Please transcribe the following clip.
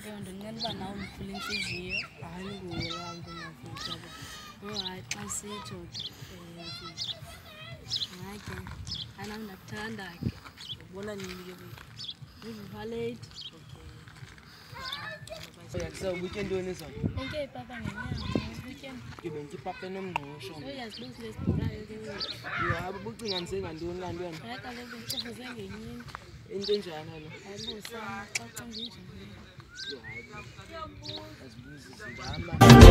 ke ndincela uba nawe ndiphule intliziyo. Hayi nguye ngafika. Hayi xa sitsho hayi ke ana ndakuthanda ke Ubona nini ke wethu? ndivalate. Uyakusa weekend ntoni zona? Enke ipapa ngenyama weekend. Ke bendipapa nomngqusho. Uyazibuzile esibhurayo ke wethu. Yabo bucinganise ngantoni laa nto yena? Hayi kaloku ndicofoze ngenyini. Into enjani lo? Hayibusa xa ucinga injani. Hayi. Azibuzi zihamba.